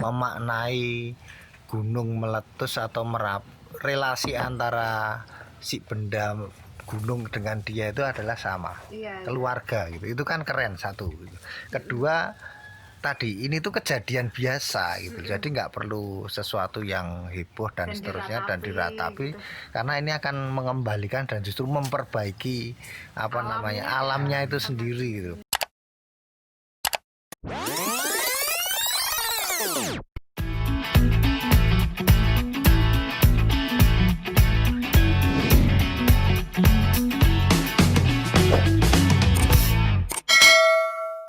memaknai gunung meletus atau relasi antara si benda gunung dengan dia itu adalah sama, keluarga gitu. Itu kan keren satu gitu. Kedua tadi ini tuh kejadian biasa gitu, jadi nggak perlu sesuatu yang heboh dan seterusnya dan diratapi gitu. Karena ini akan mengembalikan dan justru memperbaiki alamnya itu sendiri gitu.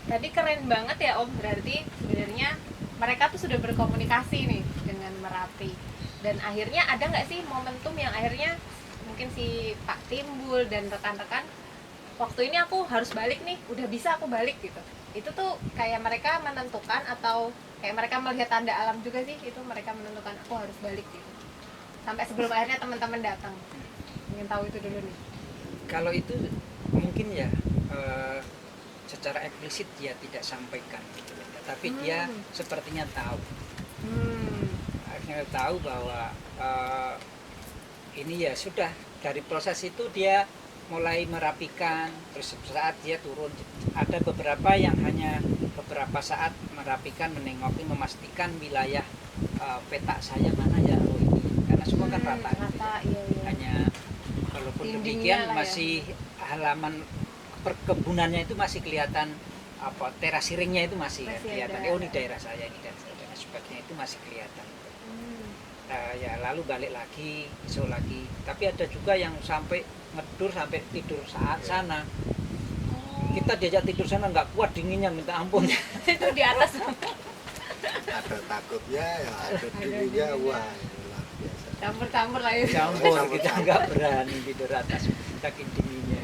Tadi keren banget ya Om, berarti sebenarnya mereka tuh sudah berkomunikasi nih dengan Merapi. Dan akhirnya ada nggak sih momentum yang akhirnya mungkin si Pak Timbul dan rekan-rekan, waktu ini aku harus balik nih, udah bisa aku balik gitu. Itu tuh kayak mereka menentukan atau kayak mereka melihat tanda alam juga sih, itu mereka menentukan aku harus balik gitu. Sampai sebelum akhirnya teman-teman datang. Ingin tahu itu dulu nih. Kalau itu mungkin ya secara eksplisit dia tidak sampaikan gitu, tapi dia sepertinya tahu. Akhirnya tahu bahwa ini ya sudah dari proses itu dia mulai merapikan. Terus saat dia turun ada beberapa yang hanya beberapa saat merapikan, menengoki, memastikan wilayah peta saya mana ya ini, karena semua kan rata gitu. Iya. Hanya walaupun demikian masih halaman perkebunannya itu masih kelihatan, teras siringnya itu masih kelihatan. Oh ini daerah saya ini dan sebagainya itu masih kelihatan. Ya lalu balik lagi, besok lagi. Tapi ada juga yang sampai ngedur sampai tidur saat sana. Kita diajak tidur sana nggak kuat, dinginnya minta ampun. Itu di atas. Ada takutnya ya, ada dinginnya, wah luar biasa. Campur-campur lah ya. Campur, kita nggak berani tidur atas saking dinginnya.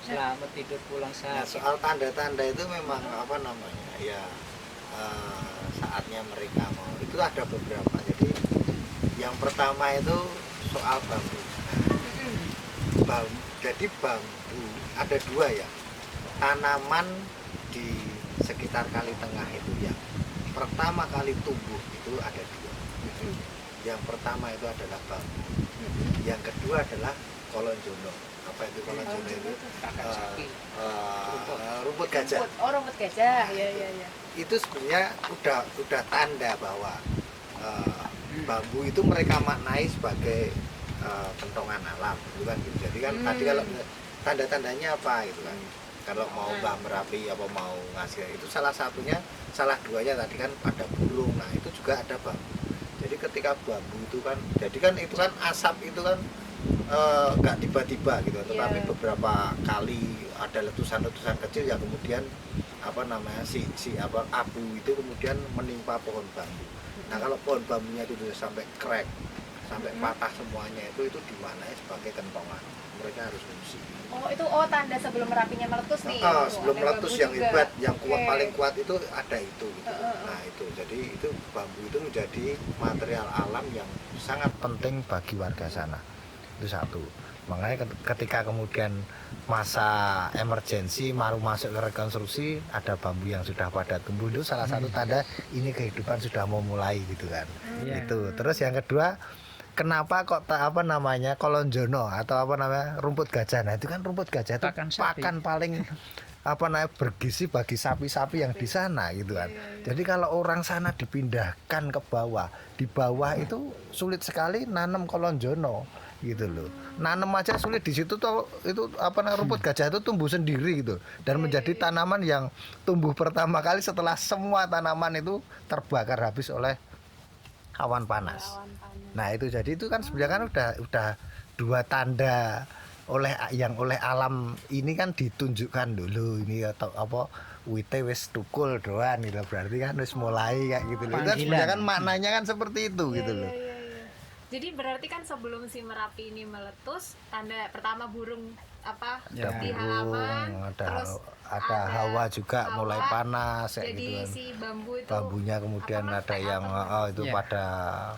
Selamat tidur pulang sakit. Nah, soal tanda-tanda itu memang ya saatnya mereka mau itu ada beberapa. Jadi yang pertama itu soal bambu. Jadi bambu ada dua ya, tanaman di sekitar Kali Tengah itu yang pertama kali tumbuh itu ada dua. Yang pertama itu adalah bambu, yang kedua adalah kolonjono. Apa itu kolonjono itu? Rumput gajah. Rumput gajah, ya. Itu sebenarnya udah tanda bahwa bambu itu mereka maknai sebagai kentongan alam, gitu kan. Jadi kan tadi kalau tanda-tandanya apa gitu kan. Kalau mau Mbah Merapi apa mau ngasih itu salah duanya tadi kan ada burung. Nah, itu juga ada bambu. Jadi ketika bambu itu kan, jadi kan itu kan asap itu kan nggak tiba-tiba gitu, tetapi beberapa kali ada letusan-letusan kecil yang kemudian abu itu kemudian menimpa pohon bambu. Nah, kalau pohon bambunya itu sampai crack, sampai patah semuanya itu dimaknai sebagai kentongan. Mereka harus mengungsi. Itu tanda sebelum Merapinya meletus nih. Sebelum meletus yang hebat, yang kuat, paling kuat itu ada itu gitu. Nah, itu jadi itu bambu itu menjadi material alam yang sangat penting bagi warga sana. Itu satu. Makanya ketika kemudian masa emergensi baru masuk ke rekonstruksi, ada bambu yang sudah pada tumbuh, itu salah satu tanda ini kehidupan sudah mau mulai gitu kan. Itu. Terus yang kedua, kenapa kok kolonjono atau rumput gajah. Nah, itu kan rumput gajah itu pakan paling bergizi bagi sapi-sapi yang di sana gitu kan. Jadi kalau orang sana dipindahkan ke bawah, di bawah itu sulit sekali nanam kolonjono gitu loh. Nanam aja sulit di situ tuh, itu rumput gajah itu tumbuh sendiri gitu dan menjadi tanaman yang tumbuh pertama kali setelah semua tanaman itu terbakar habis oleh awan panas. Nah, itu jadi itu kan sebenarnya kan udah dua tanda oleh alam ini kan ditunjukkan dulu ini atau wite wis tukul doan gitu, berarti kan wis mulai kayak gitu loh. Itu kan sebenarnya kan maknanya kan seperti itu gitu loh. Jadi berarti kan sebelum si Merapi ini meletus, tanda pertama burung di halaman, terus ada hawa juga hawa, mulai panas kayak jadi gitu kan. si bambu itu Bambunya kemudian apa, ada meletek yang atau itu Iya. pada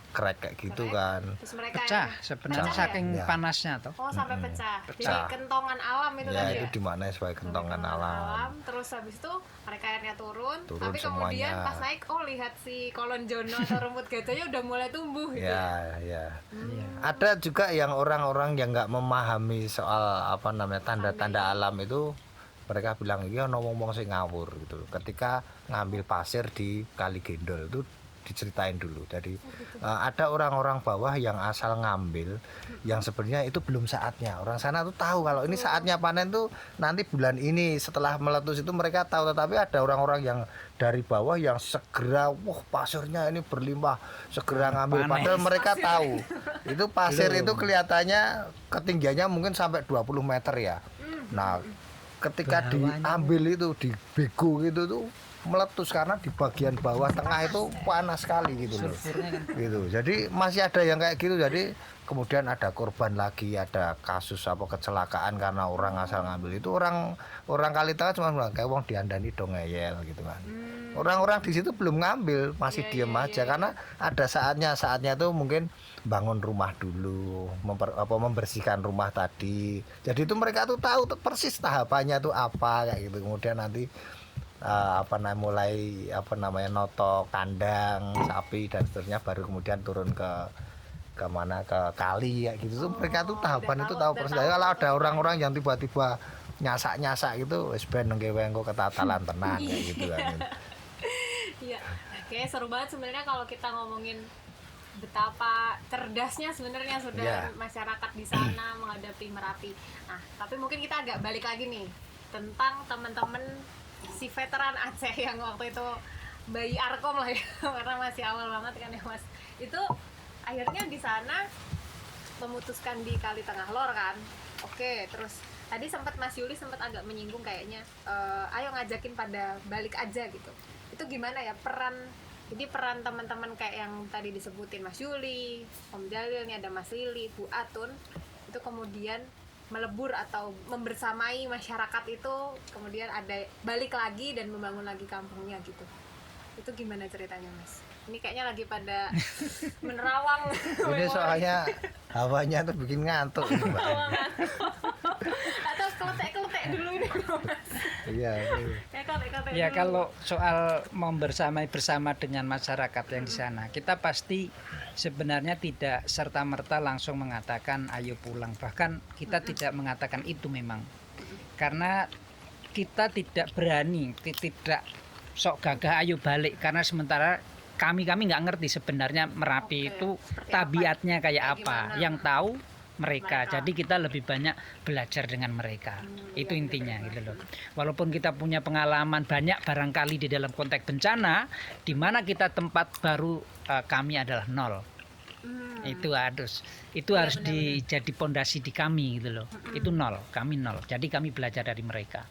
crack kayak gitu Crack. kan. terus mereka Pecah yang- sebenarnya Pecah ya? saking Ya. panasnya toh. oh sampai pecah. Jadi Pecah. kentongan alam itu Ya tadi itu ya. dimana sebagai kentongan alam. Terus habis itu mereka airnya turun Turun tapi kemudian semuanya. pas naik lihat si kolon jono atau rumput gajahnya udah mulai tumbuh gitu. Ya, ya. Iya. Ada juga yang orang-orang yang nggak memahami soal apa namanya tanda-tanda alam itu, mereka bilang iya ono wong sing ngawur gitu. Ketika ngambil pasir di Kali Gendol itu diceritain dulu. Jadi ada orang-orang bawah yang asal ngambil yang sebenarnya itu belum saatnya. Orang sana tuh tahu kalau ini saatnya panen tuh nanti bulan ini setelah meletus itu mereka tahu, tetapi ada orang-orang yang dari bawah yang segera wah pasirnya ini berlimpah segera ngambil Panen. padahal mereka tahu itu pasir Belum. itu kelihatannya ketinggiannya mungkin sampai 20 meter ya. Nah, ketika Bawahnya diambil itu dibego gitu tuh meletus karena di bagian bawah tengah itu panas sekali gitu loh. Sulfurnya kan Gitu. Jadi masih ada yang kayak gitu. Jadi kemudian ada korban lagi, ada kasus apa kecelakaan karena orang asal ngambil itu orang Kalitengah cuma bilang kayak wong diandani dong ngeyel gitu kan. Orang-orang di situ belum ngambil, masih Iya, diem iya, aja iya. karena ada saatnya tuh mungkin bangun rumah dulu, membersihkan rumah tadi. Jadi itu mereka tuh tahu tuh persis tahapannya tuh apa kayak gitu. Kemudian nanti mulai noto kandang sapi dan seterusnya baru kemudian turun ke mana ke kali ya gitu tuh mereka tuh tahapan udah itu tahu, tahu udah persis. tahu. Jadi kalau ada orang-orang yang tiba-tiba nyasak gitu wis ben nengke engko ketatalan tenan kayak gitu kan. Iya, oke seru banget sebenarnya kalau kita ngomongin betapa cerdasnya sebenarnya sudah Iya. masyarakat di sana menghadapi Merapi. Nah, tapi mungkin kita agak balik lagi nih tentang teman-teman si veteran Aceh yang waktu itu bayi Arkom lah ya, karena masih awal banget kan ya Mas. Itu akhirnya di sana memutuskan di Kali Tengah Lor kan. Oke, terus tadi sempat Mas Yuli sempat agak menyinggung kayaknya ayo ngajakin pada balik aja gitu. Itu gimana ya peran teman-teman kayak yang tadi disebutin Mas Yuli, Om Jalil, nih ada Mas Lili, Bu Atun itu kemudian melebur atau membersamai masyarakat itu kemudian ada balik lagi dan membangun lagi kampungnya gitu. Itu gimana ceritanya Mas? Ini kayaknya lagi pada menerawang. Ini soalnya hawanya tuh bikin ngantuk ini, Mbak. Atau kletek-kletek dulu ini Mas. Iya. Itu. Kayak kletek-kletek ya dulu. kalau soal membersamai bersama dengan masyarakat yang di sana, kita pasti sebenarnya tidak serta-merta langsung mengatakan ayo pulang. Bahkan kita tidak mengatakan itu memang. Karena kita tidak berani, tidak sok gagah ayo balik karena sementara kami nggak ngerti sebenarnya Merapi Oke, itu seperti tabiatnya kayak Kayak apa. gimana? Yang tahu mereka. Mereka. Jadi kita lebih banyak belajar dengan mereka. Itu iya, intinya benar-benar. gitu loh. Walaupun kita punya pengalaman banyak barangkali di dalam konteks bencana, di mana kita tempat baru kami adalah nol. Itu harus Iya, harus benar-benar. jadi pondasi di kami gitu loh. Itu nol, kami nol. Jadi kami belajar dari mereka.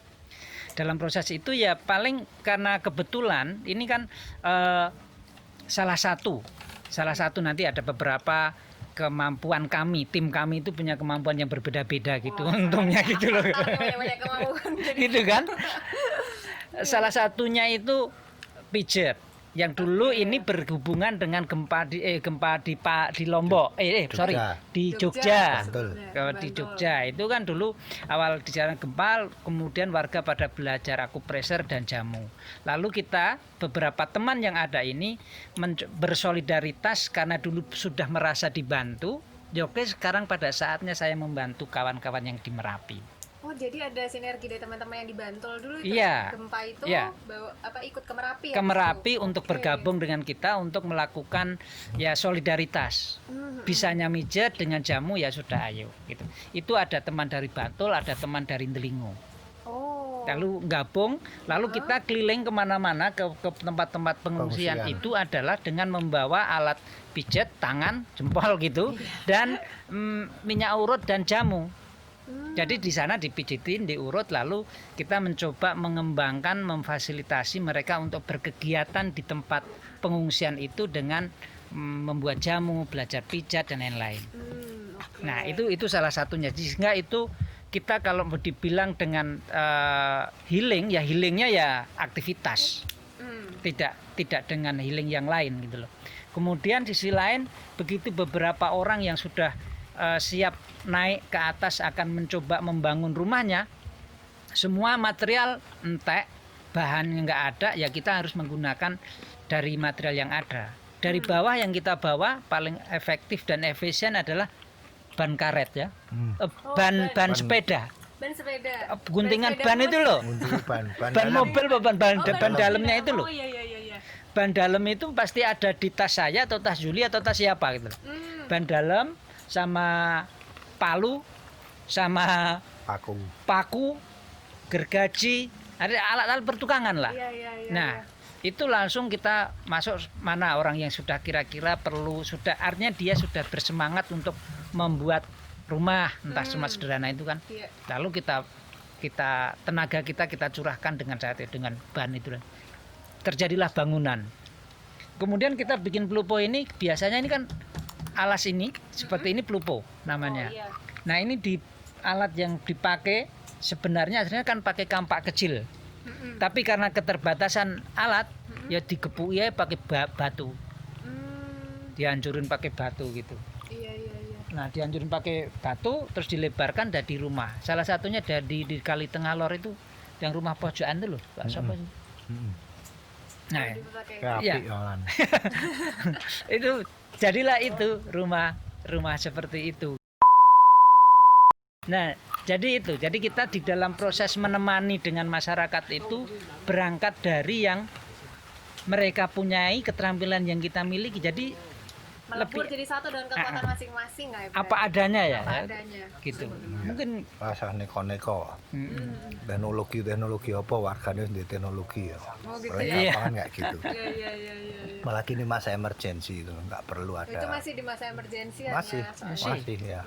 Dalam proses itu ya paling karena kebetulan ini kan salah satu nanti ada beberapa kemampuan kami, tim kami itu punya kemampuan yang berbeda-beda gitu. Wah, Untungnya gitu loh. banyak kemampuan jadi Gitu kan. Salah satunya itu pijet yang dulu ini berhubungan dengan gempa di Lombok sorry Jogja. di Jogja. Bantul. Di Jogja itu kan dulu awal di jalan gempa, kemudian warga pada belajar akupresur dan jamu. Lalu kita beberapa teman yang ada ini bersolidaritas karena dulu sudah merasa dibantu. Ya oke, sekarang pada saatnya saya membantu kawan-kawan yang di Merapi. Oh, jadi ada sinergi dari teman-teman yang di Bantul dulu itu Iya. gempa itu Iya. ikut ke Merapi Ke Merapi gitu? untuk Oke. bergabung dengan kita untuk melakukan ya solidaritas. Bisanya mijet dengan jamu ya sudah ayo gitu. Itu ada teman dari Bantul, ada teman dari Delingo. Oh. Lalu gabung, lalu kita keliling kemana-mana ke tempat-tempat pengungsian. Pengungsian. Itu adalah dengan membawa alat pijet tangan, jempol gitu, dan minyak urut dan jamu. Jadi di sana dipijitin, diurut, lalu kita mencoba mengembangkan, memfasilitasi mereka untuk berkegiatan di tempat pengungsian itu dengan membuat jamu, belajar pijat dan lain-lain. Oke. Nah itu salah satunya. Sehingga itu kita kalau mau dibilang dengan healing, ya healingnya ya aktivitas, tidak dengan healing yang lain gitu loh. Kemudian sisi lain, begitu beberapa orang yang sudah siap naik ke atas akan mencoba membangun rumahnya, semua material entek, bahan yang nggak ada, ya kita harus menggunakan dari material yang ada. Dari bawah yang kita bawa paling efektif dan efisien adalah ban karet ya, ban sepeda, guntingan ban itu loh, ban mobil, ban dalamnya itu loh. Ban dalam itu pasti ada di tas saya atau tas Juli atau tas siapa gitu. Ban dalam sama palu sama paku, gergaji, ada alat-alat pertukangan lah. Nah, itu langsung kita masuk mana orang yang sudah kira-kira perlu, sudah artinya dia sudah bersemangat untuk membuat rumah, entah cuma sederhana itu kan. Lalu kita tenaga kita curahkan dengan ban itu. Terjadilah bangunan. Kemudian kita bikin pelupo ini, biasanya ini kan alas ini seperti ini pelupo namanya. Nah, ini di alat yang dipakai sebenarnya kan pakai kampak kecil. Tapi karena keterbatasan alat, ya digepuki ya pakai batu. Dihancurin pakai batu gitu. Nah, dihancurin pakai batu terus dilebarkan dari rumah. Salah satunya di Kali Tengalor itu, yang rumah pojokan itu loh, Pak Sopo. Nah, ya. Itu jadilah itu rumah seperti itu. Nah, jadi kita di dalam proses menemani dengan masyarakat itu berangkat dari yang mereka punyai, keterampilan yang kita miliki. Jadi melebur jadi satu dengan kekuatan masing-masing nggak ya? Apa adanya ya, gitu. Mungkin rasa neko-neko. Teknologi apa warganya di teknologi ya. Gitu ya. Kan nggak gitu. Iya. Malah kini masa emergency itu nggak perlu ada. Itu masih di masa emergency ya? Masih ya.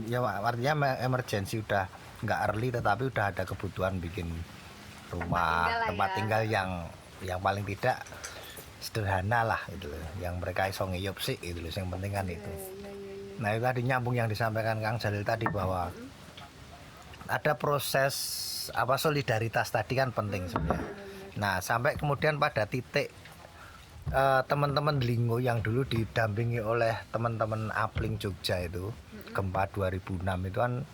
Ya artinya emergency udah nggak early, tetapi udah ada kebutuhan bikin rumah, tempat tinggal yang paling tidak sederhana lah itu loh, yang mereka iso ngiyup sih itu loh, yang penting kan itu. Nah, itu tadi nyambung yang disampaikan Kang Jalil tadi bahwa ada proses solidaritas tadi kan penting sebenarnya. Nah, sampai kemudian pada titik teman-teman Linggo yang dulu didampingi oleh teman-teman Apling Jogja itu, gempa 2006 itu kan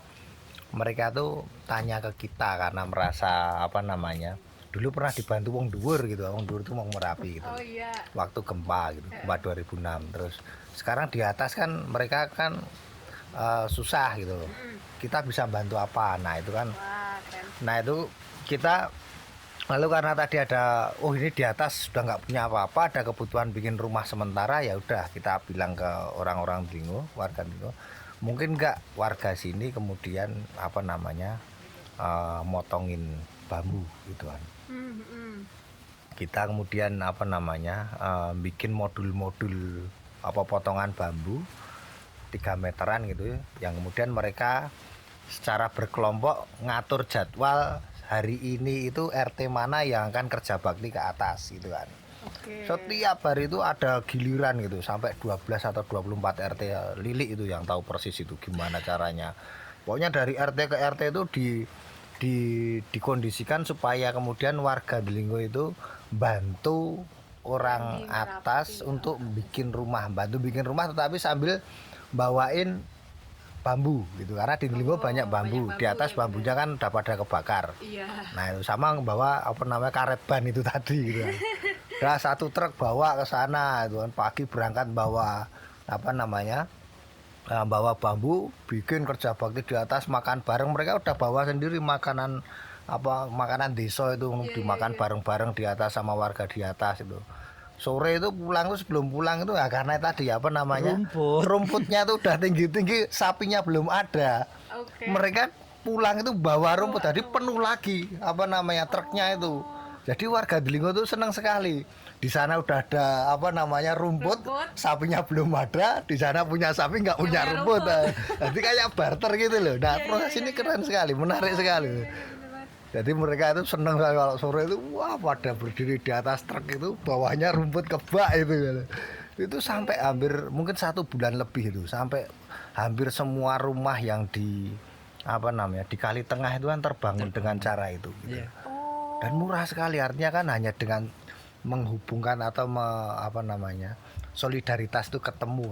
mereka tuh tanya ke kita karena merasa dulu pernah dibantu wong dhuwur gitu, wong dhuwur itu mau Merapi gitu. Waktu gempa gitu, gempa 2006. Terus sekarang di atas kan mereka kan susah gitu loh. Kita bisa bantu apa? Nah, itu kan. Nah, itu kita lalu karena tadi ada ini di atas sudah nggak punya apa-apa, ada kebutuhan bikin rumah sementara, ya udah kita bilang ke orang-orang Linggo, warga Linggo, mungkin nggak warga sini kemudian motongin bambu gitu kan. Kita kemudian bikin modul-modul potongan bambu 3 meteran gitu ya, yang kemudian mereka secara berkelompok ngatur jadwal hari ini itu RT mana yang akan kerja bakti ke atas gitu kan. Setiap hari itu ada giliran gitu, sampai 12 atau 24 RT. Lili itu yang tahu persis itu gimana caranya. Pokoknya dari RT ke RT itu dikondisikan supaya kemudian warga Linggo itu bantu orang atas untuk bikin rumah, tetapi sambil bawain bambu gitu, karena di Linggo banyak bambu di atas bambunya kan udah pada kebakar. Nah, itu sama bawa karet ban itu tadi gitu kan. Udah 1 truk bawa ke sana itu kan, pagi berangkat bawa bawa bambu, bikin kerja bakti di atas, makan bareng. Mereka udah bawa sendiri makanan desa itu, dimakan bareng-bareng di atas sama warga di atas itu. Sore itu pulang tuh, sebelum pulang itu ya karena tadi rumputnya tuh udah tinggi-tinggi, sapinya belum ada. Mereka pulang itu bawa rumput, jadi penuh lagi truknya itu. Jadi warga di Linggo tuh senang sekali. Di sana udah ada rumput, sapinya belum ada, di sana punya sapi nggak punya rumput. Jadi kayak barter gitu loh. Nah, proses ini keren sekali, menarik sekali. Jadi mereka itu senang kalau sore itu pada berdiri di atas truk itu, bawahnya rumput kebak itu. Itu sampai hampir mungkin 1 bulan lebih itu, sampai hampir semua rumah yang di apa namanya di Kali Tengah itu kan terbangun dengan cara itu gitu. Iya. Oh. Dan murah sekali, artinya kan hanya dengan menghubungkan atau apa namanya solidaritas itu ketemu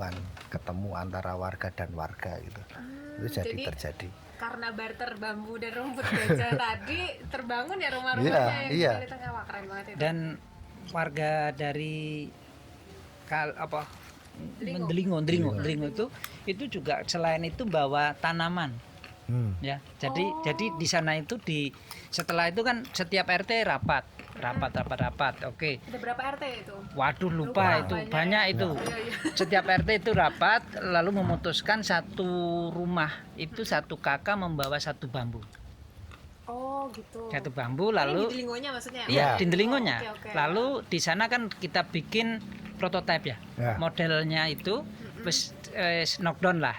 antara warga dan warga gitu. Itu jadi terjadi. Karena barter bambu dan rumput gajah tadi terbangun ya rumah-rumahnya yang Iya. di Kali Tengah. Wah, keren banget itu. Dan warga dari Delingo itu juga selain itu bawa tanaman. Ya, jadi di sana itu setelah itu kan setiap RT rapat. Oke. Ada berapa RT itu? Waduh lupa itu banyak itu. Iya. Setiap RT itu rapat lalu memutuskan satu rumah itu satu kakak membawa satu bambu. Oh gitu. Satu bambu Ini lalu di Delingonya maksudnya? iya Ya. di Delingonya. Oke. Lalu di sana kan kita bikin prototipe ya. Ya. Modelnya itu terus knockdown lah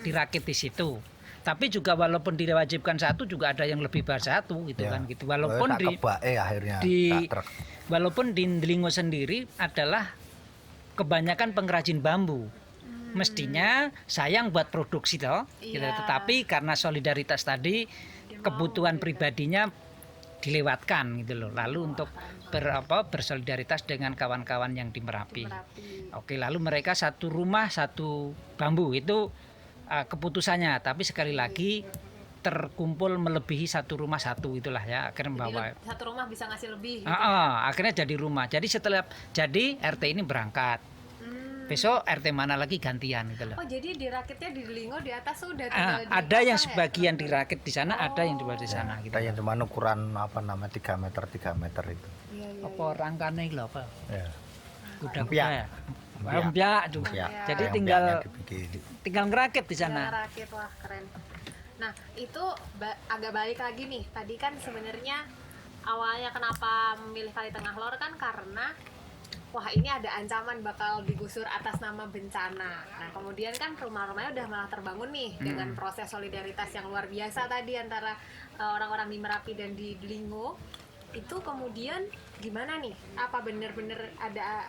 dirakit di situ. Tapi juga walaupun diwajibkan satu juga ada yang lebih besar satu gitu Ya. kan gitu. Walaupun akhirnya walaupun di Delingo sendiri adalah kebanyakan pengrajin bambu. Mestinya sayang buat produksi toh, gitu. Iya. Tetapi karena solidaritas tadi kebutuhan pribadinya dilewatkan gitu loh. Lalu untuk bersolidaritas dengan kawan-kawan yang di Merapi. Oke, lalu mereka satu rumah satu bambu itu keputusannya, tapi sekali lagi terkumpul melebihi satu rumah satu itulah ya akhirnya membawa satu rumah bisa ngasih lebih gitu. akhirnya jadi rumah. Jadi setelah RT ini berangkat besok RT mana lagi gantian gitu loh. Oh jadi dirakitnya di Delingo di atas sudah ada yang sebagian dirakit di sana, ada yang dibuat di sana gitu. Ada yang cuma ukuran apa nama 3 meter itu. Iya. Apa rangkane lho apa? Ya. Kuda-kuda ya. Empyak. Empyak juga. Ya. Jadi Yang tinggal empyaknya dibikin. tinggal ngerakit di sana. Rakit, wah keren. Nah itu agak balik lagi nih. Tadi kan sebenarnya awalnya kenapa memilih Kali Tengah Lor kan karena wah ini ada ancaman bakal digusur atas nama bencana. Nah kemudian kan rumah-rumahnya udah malah terbangun nih dengan proses solidaritas yang luar biasa tadi antara orang-orang di Merapi dan di Delingo. Itu kemudian gimana nih? Apa bener-bener ada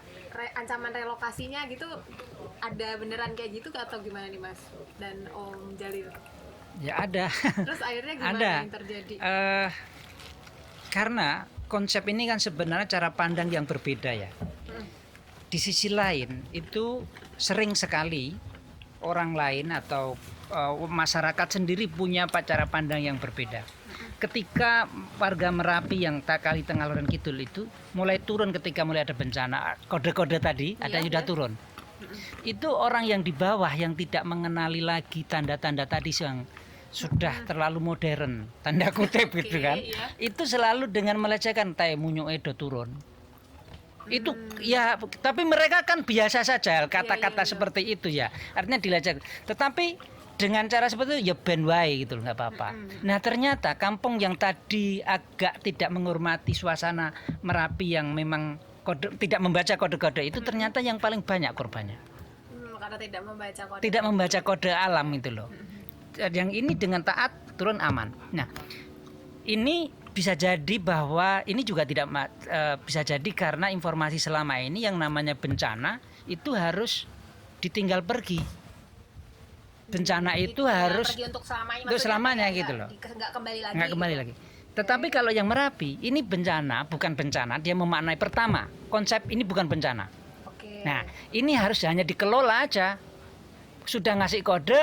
ancaman relokasinya gitu? Ada beneran kayak gitu atau gimana nih Mas dan Om Jalil? Ya ada. Terus akhirnya gimana Ada. yang terjadi? Karena konsep ini kan sebenarnya cara pandang yang berbeda ya. Di sisi lain itu sering sekali orang lain atau masyarakat sendiri punya cara pandang yang berbeda. Ketika warga Merapi yang Kali Tengah Lor dan Kidul itu mulai turun ketika mulai ada bencana, kode-kode tadi ada yang sudah turun. Itu orang yang di bawah yang tidak mengenali lagi tanda-tanda tadi yang sudah terlalu modern, tanda kutip gitu kan. Iya. Itu selalu dengan melecehkan tay munyo edo turun. Itu ya, tapi mereka kan biasa saja kata-kata seperti itu ya. Artinya dilecehkan. Tetapi dengan cara seperti itu ya ben wae gitu nggak apa-apa. Nah ternyata kampung yang tadi agak tidak menghormati suasana Merapi yang memang tidak membaca kode-kode itu ternyata yang paling banyak korbannya. Karena tidak membaca kode. Tidak membaca kode alam itu loh. Yang ini dengan taat turun aman. Nah ini bisa jadi bahwa ini juga tidak bisa jadi karena informasi selama ini yang namanya bencana itu harus ditinggal pergi. Bencana itu harus pergi untuk selamanya, untuk selamanya gitu loh. Nggak kembali lagi. Nggak kembali lagi. Tetapi kalau yang Merapi ini bencana, bukan bencana, dia memaknai pertama konsep ini bukan bencana. Oke. Nah ini harus hanya dikelola aja. Sudah ngasih kode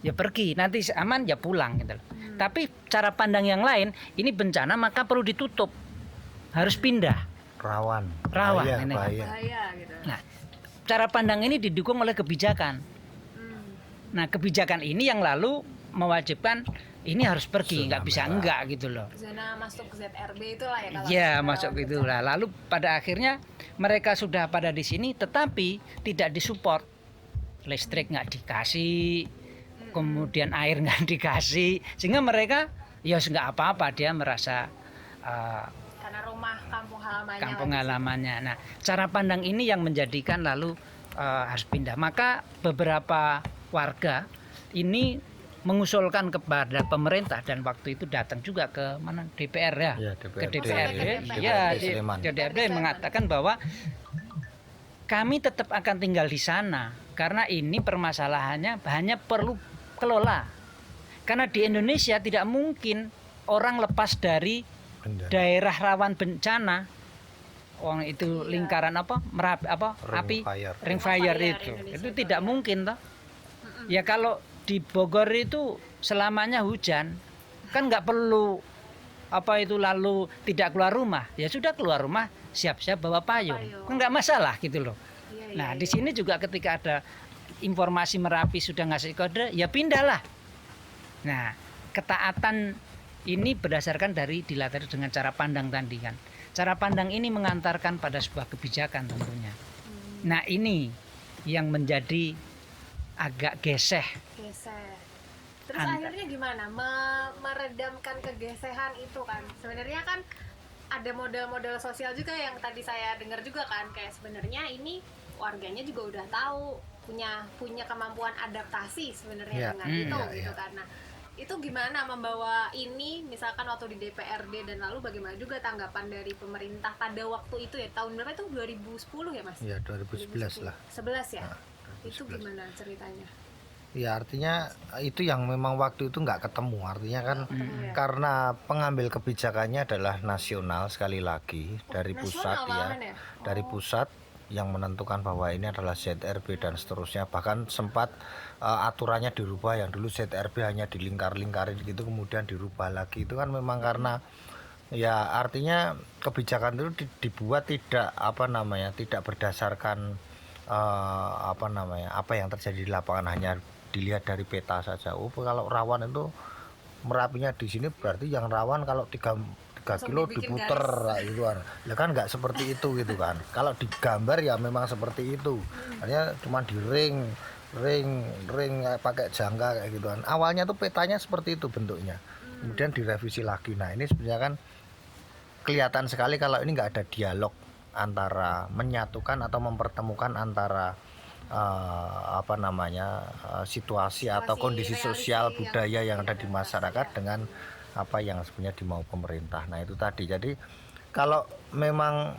ya pergi, nanti aman ya pulang gitu loh. Tapi cara pandang yang lain ini bencana maka perlu ditutup, harus pindah. Rawan Ini. Bahaya gitu. Nah cara pandang ini didukung oleh kebijakan. Nah kebijakan ini yang lalu mewajibkan ini harus pergi, nggak bisa enggak gitu loh. Zona masuk ZRB itulah ya kalau. Iya masuk gitu lah. Lalu pada akhirnya mereka sudah pada di sini, tetapi tidak disupport. Listrik nggak dikasih, kemudian air nggak dikasih, sehingga mereka ya nggak apa-apa, dia merasa karena rumah kampung halamannya. Nah cara pandang ini yang menjadikan lalu harus pindah. Maka beberapa warga ini mengusulkan kepada pemerintah dan waktu itu datang juga ke mana DPR ya, DPR. ke DPRD, ya DPRD mengatakan bahwa kami tetap akan tinggal di sana karena ini permasalahannya hanya perlu kelola. Karena di Indonesia tidak mungkin orang lepas dari Bencana. daerah rawan bencana. Itu lingkaran apa? Api, ring fire itu. Itu tidak mungkin toh. Ya kalau di Bogor itu selamanya hujan, kan nggak perlu lalu tidak keluar rumah. Ya sudah keluar rumah, siap-siap bawa payung. Nggak masalah gitu loh. Nah, di sini juga ketika ada informasi Merapi sudah ngasih kode, ya pindahlah. Nah, ketaatan ini berdasarkan dari dilatih dengan cara pandang tadi kan. Cara pandang ini mengantarkan pada sebuah kebijakan tentunya. Nah, ini yang menjadi agak geseh. Terus akhirnya gimana meredamkan kegesehan itu kan? Sebenarnya kan ada model-model sosial juga yang tadi saya dengar juga kan, kayak sebenarnya ini warganya juga udah tahu punya kemampuan adaptasi sebenarnya dengan itu gitu kan. Nah, itu gimana membawa ini misalkan waktu di DPRD dan lalu bagaimana juga tanggapan dari pemerintah pada waktu itu ya, tahun berapa itu, 2010 ya Mas? Ya 2011 lah. 11 ya? Nah, Itu gimana ceritanya? Ya artinya itu yang memang waktu itu nggak ketemu, artinya kan karena pengambil kebijakannya adalah nasional sekali lagi dari pusat ya, dari pusat yang menentukan bahwa ini adalah ZRB dan seterusnya, bahkan sempat aturannya dirubah, yang dulu ZRB hanya dilingkar-lingkarin gitu kemudian dirubah lagi. Itu kan memang karena ya artinya kebijakan itu dibuat tidak tidak berdasarkan apa yang terjadi di lapangan, hanya dilihat dari peta saja. Kalau rawan itu Merapinya di sini berarti yang rawan kalau 3 kilo diputer gitu kan. Ya kan nggak seperti itu gitu kan. Kalau digambar ya memang seperti itu. Hanya cuma di ring pakai jangka kayak gitu kan. Awalnya tuh petanya seperti itu bentuknya. Kemudian direvisi lagi. Nah, ini sebenarnya kan kelihatan sekali kalau ini nggak ada dialog antara menyatukan atau mempertemukan antara situasi atau kondisi sosial budaya yang ada di masyarakat dengan apa yang sebenarnya dimau pemerintah. Nah, itu tadi. Jadi kalau memang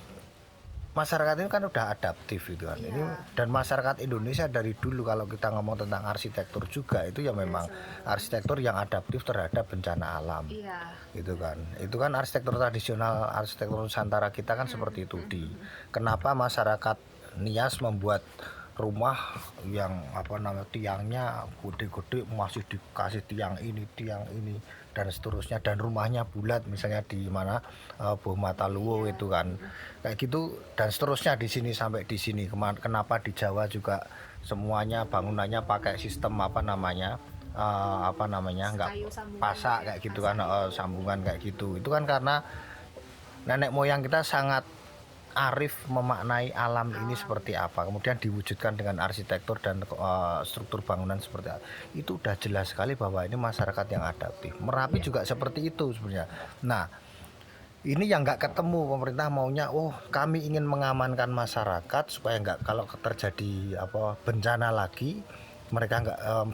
masyarakat ini kan udah adaptif gitu kan. Ini dan masyarakat Indonesia dari dulu kalau kita ngomong tentang arsitektur juga itu ya memang arsitektur yang adaptif terhadap bencana alam. Gitu kan. Itu kan arsitektur tradisional, arsitektur Nusantara kita kan seperti itu. Kenapa masyarakat Nias membuat rumah yang tiangnya gede-gede masih dikasih tiang ini dan seterusnya, dan rumahnya bulat misalnya di mana Boh Mataluwo itu kan kayak gitu dan seterusnya di sini sampai di sini. Kenapa di Jawa juga semuanya bangunannya pakai sistem nggak pasak kayak gitu kan, sambungan kayak gitu. Itu kan karena nenek moyang kita sangat arif memaknai alam ini seperti apa, kemudian diwujudkan dengan arsitektur dan struktur bangunan seperti apa. Itu udah jelas sekali bahwa ini masyarakat yang adaptif. Merapi juga seperti itu sebenarnya. Nah, ini yang nggak ketemu, pemerintah maunya kami ingin mengamankan masyarakat supaya kalau terjadi bencana lagi mereka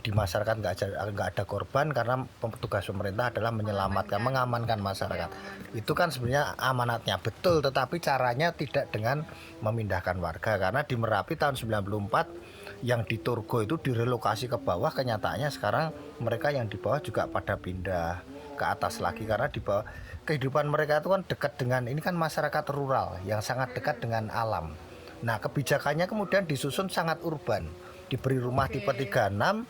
di masyarakat nggak ada korban, karena tugas pemerintah adalah mengamankan masyarakat. Itu kan sebenarnya amanatnya betul, tetapi caranya tidak dengan memindahkan warga, karena di Merapi tahun 94 yang di Turgo itu direlokasi ke bawah. Kenyataannya sekarang mereka yang di bawah juga pada pindah ke atas lagi, karena di bawah kehidupan mereka itu kan dekat dengan, ini kan masyarakat rural yang sangat dekat dengan alam. Nah, kebijakannya kemudian disusun sangat urban, diberi rumah tipe 36,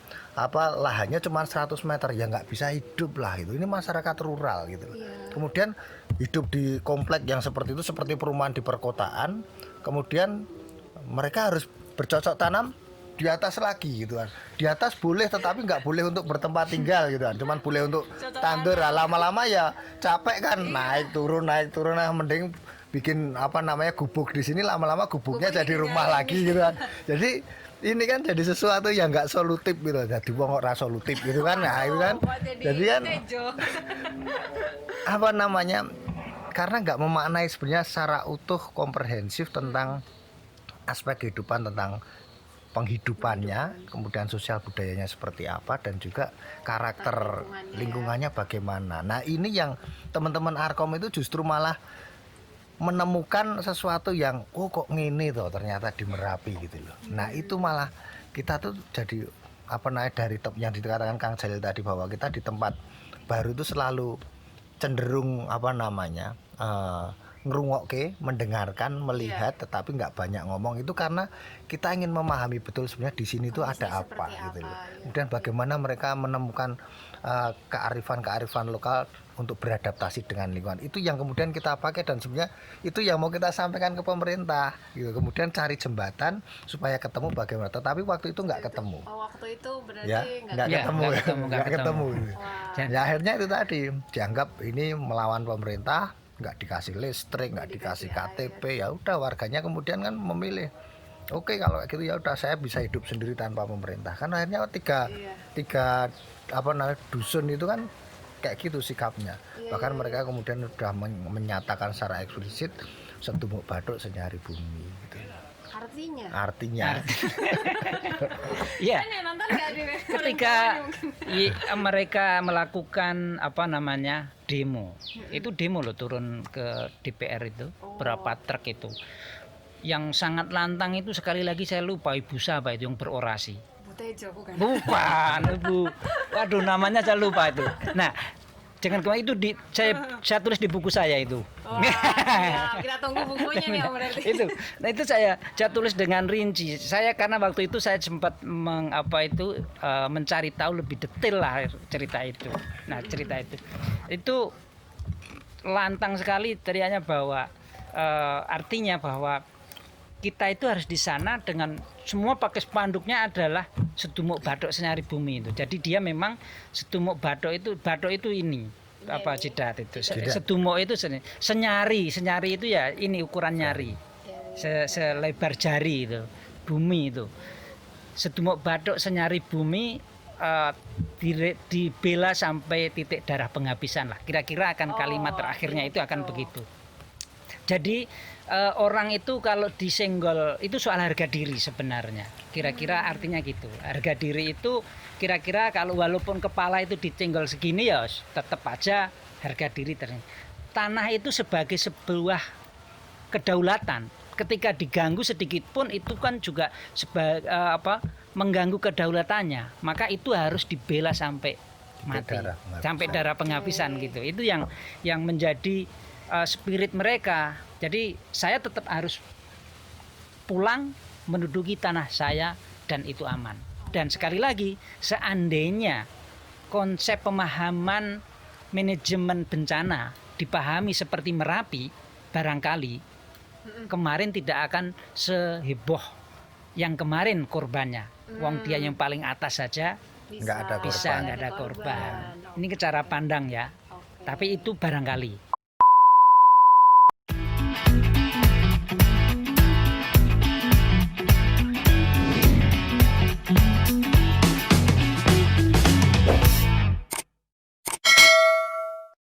lahannya cuma 100 meter, ya nggak bisa hidup lah itu. Ini masyarakat rural gitu. Kemudian hidup di komplek yang seperti itu, seperti perumahan di perkotaan. Kemudian mereka harus bercocok tanam di atas lagi gitu kan. Di atas boleh, tetapi nggak boleh untuk bertempat tinggal gitu kan. Cuman boleh untuk tandur. Lama-lama ya capek kan, naik turun. Nah, mending bikin gubuk di sini, lama-lama gubuknya jadi rumah lagi gitu kan. Jadi ini kan jadi sesuatu yang nggak solutif gitu, jadi wong ora solutif gitu kan. Nah, itu kan jadi kan karena nggak memaknai sebenarnya secara utuh komprehensif tentang aspek kehidupan, tentang penghidupannya, kemudian sosial budayanya seperti apa, dan juga karakter lingkungannya bagaimana. Nah, ini yang teman-teman Arkom itu justru malah menemukan sesuatu yang kok ngene toh ternyata di Merapi gitu loh. Nah, itu malah kita tuh jadi dari yang dikatakan Kang Jalil tadi, bahwa kita di tempat baru itu selalu cenderung ngerungokke, mendengarkan, melihat, tetapi nggak banyak ngomong. Itu karena kita ingin memahami betul sebenarnya di sini itu ada apa gitu loh. Kemudian bagaimana mereka menemukan kearifan lokal untuk beradaptasi dengan lingkungan. Itu yang kemudian kita pakai, dan sebenarnya itu yang mau kita sampaikan ke pemerintah gitu. Kemudian cari jembatan supaya ketemu bagaimana. Tetapi waktu itu nggak ketemu. Waktu itu berarti Ya, nggak ketemu. Ya akhirnya itu tadi dianggap ini melawan pemerintah, nggak dikasih listrik, nggak dikasih KTP, ya udah warganya kemudian kan memilih. Oke, kalau kayak gitu ya udah, saya bisa hidup sendiri tanpa pemerintah. Kan akhirnya tiga dusun itu kan kayak gitu sikapnya. Bahkan mereka kemudian sudah menyatakan secara eksplisit setumuk bathuk senyari bumi gitu. Artinya. Iya. Ketika mereka melakukan demo, itu demo loh, turun ke DPR itu, berapa truk itu. Yang sangat lantang itu, sekali lagi saya lupa ibu siapa itu yang berorasi. Tejo bukan? Bukan, Ibu. Waduh, namanya saya lupa itu. Nah, jangan kemarin itu saya tulis di buku saya itu. Ya, kita tunggu bukunya nih Om berarti. Nah itu saya tulis dengan rinci. Saya karena waktu itu saya sempat mencari tahu lebih detail lah cerita itu. Nah, cerita itu lantang sekali teriaknya, bahwa artinya bahwa kita itu harus di sana dengan semua pakai spanduknya adalah setumuk bathuk senyari bumi itu. Jadi dia memang setumuk bathuk itu ini jidat itu. Setumuk itu senyari itu ya ini ukuran nyari. Selebar jari itu. Bumi itu. Setumuk bathuk senyari bumi dibela sampai titik darah penghabisan lah. Kira-kira akan kalimat terakhirnya itu akan begitu. Jadi orang itu kalau disenggol itu soal harga diri sebenarnya. Kira-kira artinya gitu. Harga diri itu kira-kira kalau walaupun kepala itu disenggol segini ya tetap aja harga diri tanah itu sebagai sebuah kedaulatan. Ketika diganggu sedikit pun itu kan juga mengganggu kedaulatannya. Maka itu harus dibela sampai mati, sampai darah penghabisan gitu. Itu yang menjadi spirit mereka. Jadi saya tetap harus pulang menduduki tanah saya dan itu aman. Dan sekali lagi, seandainya konsep pemahaman manajemen bencana dipahami seperti Merapi, barangkali kemarin tidak akan seheboh yang kemarin korbannya. Wong dia yang paling atas saja nggak ada korban. Ini cara pandang ya. Tapi itu barangkali.